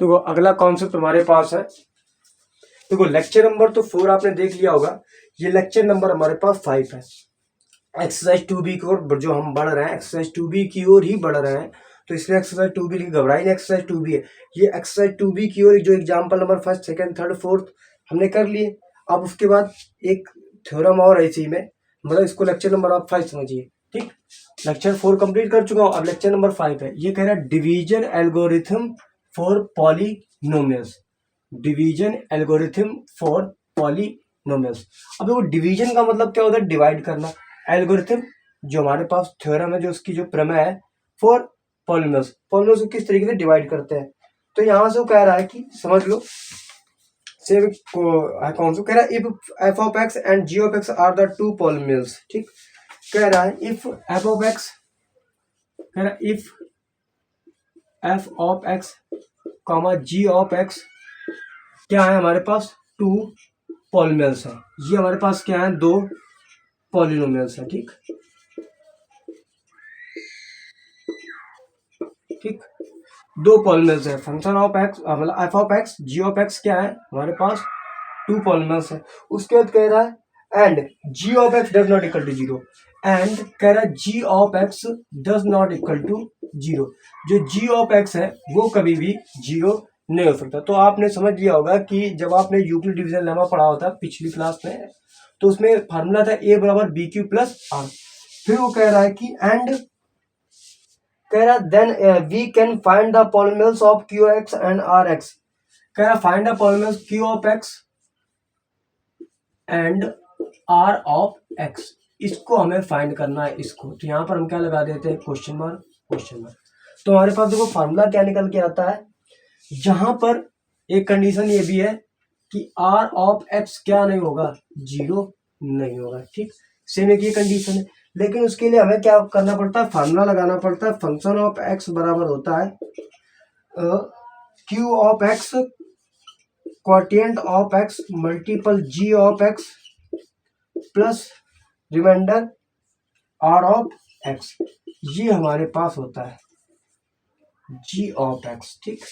तो अगला कॉन्सेप्ट हमारे पास है, देखो लेक्चर नंबर तो 4 आपने देख लिया होगा, ये लेक्चर नंबर हमारे पास 5 है। एक्सरसाइज 2B की ओर जो हम बढ़ रहे हैं, एक्सरसाइज 2B की ओर ही बढ़ रहे हैं, तो इसलिए एक्सरसाइज 2B की घबराई नहीं, एक्सरसाइज 2B है। ये एक्सरसाइज 2B की ओर जो एग्जाम्पल नंबर 1, 2, 3, 4 हमने कर लिए। अब उसके बाद एक थ्योरम और है इसी में, मतलब इसको लेक्चर नंबर आप 5 समझिए। ठीक, लेक्चर 4 कंप्लीट कर चुका हूँ, अब लेक्चर नंबर 5 है। ये कह रहा है division algorithm for polynomials, division algorithm for polynomials. अब देखो डिवीजन का मतलब क्या होता है, डिवाइड करना। एल्गोरिथम जो हमारे पास थ्योरम है, जो उसकी जो प्रमेय है फॉर पॉलिनोमियल्स, पॉलिनोमियल्स को किस तरीके से डिवाइड करते हैं। तो यहां से वो कह रहा है कि समझ लो, से कौन सा कह रहा है, if f of x and ji of x are the two polynomials. ठीक, कह रहा है इफ एफ ऑफ एक्स, कह रहा है if f of x comma g of x क्या है हमारे पास, टू पॉलिनोमियल्स है। ये हमारे पास क्या है, दो पॉलिनोमियल्स है। ठीक, ठीक, दो पॉलिनोमियल्स है। फंक्शन ऑफ एक्स मतलब f of x g of x क्या है हमारे पास, टू पॉलिनोमियल्स है। उसके बाद कह रहा है and ji of X does not equal to zero, and कह रहा है G of X does not equal to zero. जो जी ऑफ एक्स है वो कभी भी जीरो नहीं हो सकता। तो आपने समझ लिया होगा कि जब आपने यूक्लिड डिवीजन लेमा पढ़ा होता पिछली क्लास में, तो उसमें फार्मूला था ए बराबर बी क्यू प्लस आर। फिर वो कह रहा है कि एंड कह रहा then we can find the polynomials of q x and r x. कह रहा find the polynomials q of x and r of x, इसको हमें फाइंड करना है इसको। तो यहाँ पर हम क्या लगा देते हैं, क्वेश्चन मार्क, क्वेश्चन मार्क। तो हमारे पास देखो फार्मूला क्या निकल के आता है, जहां पर एक कंडीशन ये भी है कि आर ऑफ एक्स क्या नहीं होगा, जीरो नहीं होगा। ठीक, सेम एक ये कंडीशन है, लेकिन उसके लिए हमें क्या करना पड़ता है, फार्मूला लगाना पड़ता है। फंक्शन ऑफ एक्स बराबर होता है q of x quotient of x multiple g of x plus remainder r of x. ये हमारे पास होता है जी ऑफ एक्स। ठीक,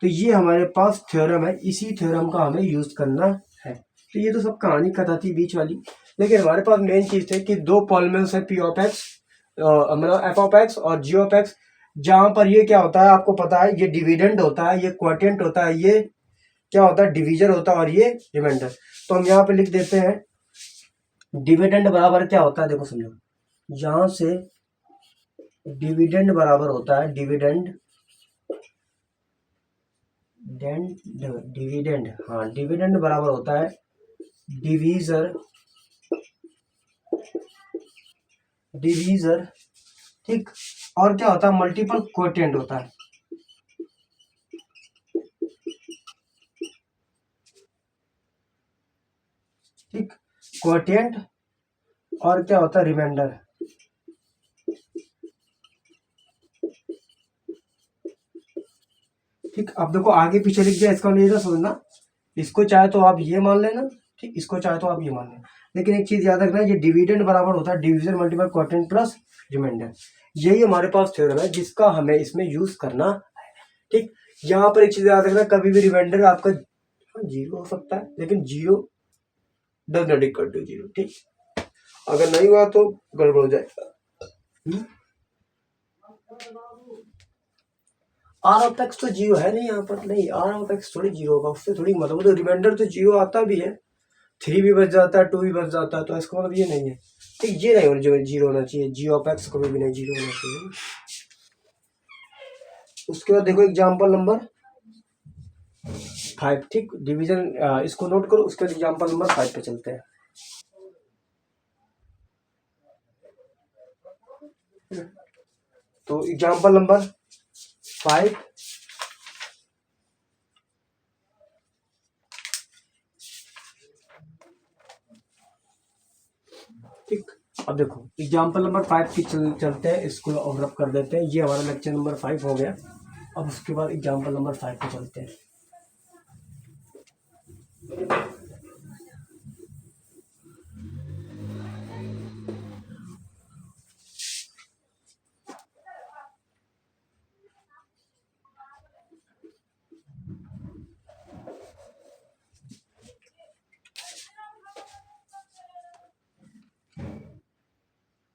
तो ये हमारे पास थ्योरम है, इसी थ्योरम का हमें यूज करना है। तो ये तो सब कहानी कथा थी बीच वाली, लेकिन हमारे पास मेन चीज है कि दो पॉलिनोमियल्स है पी ऑफ एक्स मतलब एफ ऑफ एक्स और जी ऑफ एक्स, जहां पर ये क्या होता है आपको पता है, ये डिविडेंड होता है, ये क्वोटिएंट होता है, ये क्या होता है डिवीजर होता है, और ये रिमाइंडर। तो हम यहाँ पे लिख देते हैं डिविडेंड बराबर क्या होता है, देखो समझो, यहां से डिविडेंड बराबर होता है डिविडेंड डिविडेंड, हाँ डिविडेंड बराबर होता है डिवीजर, डिवीजर। ठीक, और क्या होता है, मल्टीपल क्वोटिएंट होता है। ठीक, क्वोटिएंट और क्या होता है, रिमाइंडर। ठीक, अब देखो आगे पीछे लिख दिया, इसका नहीं समझना, इसको चाहे तो आप ये मान लेना, ठीक, इसको चाहे तो आप ये मान लेना, लेकिन एक चीज याद रखना, ये डिविडेंड बराबर होता है division multiple quotient plus remainder. यही हमारे पास थ्योरम है जिसका हमें इसमें यूज करना है। ठीक, यहाँ पर एक चीज याद रखना, कभी भी रिमाइंडर आपका जीरो हो सकता है, लेकिन zero does not equal to zero. ठीक, अगर नहीं हुआ तो गड़बड़ हो जाएगा। आर ऑफ एक्स तो जीरो है नहीं यहाँ पर, नहीं आर ऑफ एक्स थोड़ी जीरो होगा, उससे थोड़ी मतलब, तो रिमाइंडर तो जीरो आता भी है, 3 भी बच जाता है, 2 भी बच जाता है, तो इसका मतलब ये नहीं है। ठीक, ये नहीं जो जीरो होना चाहिए, जी ऑफ एक्स कभी भी नहीं जीरो होना चाहिए। उसके बाद देखो एग्जाम्पल नंबर 5। ठीक, डिवीजन इसको नोट करो, उसके बाद एग्जाम्पल नंबर 5 पे चलते हैं। तो एग्जाम्पल नंबर 5, ठीक, अब देखो एग्जाम्पल नंबर 5 की चलते हैं, इसको ओवर कर देते हैं। ये हमारा लेक्चर नंबर 5 हो गया। अब उसके बाद एग्जाम्पल नंबर 5 पे चलते हैं।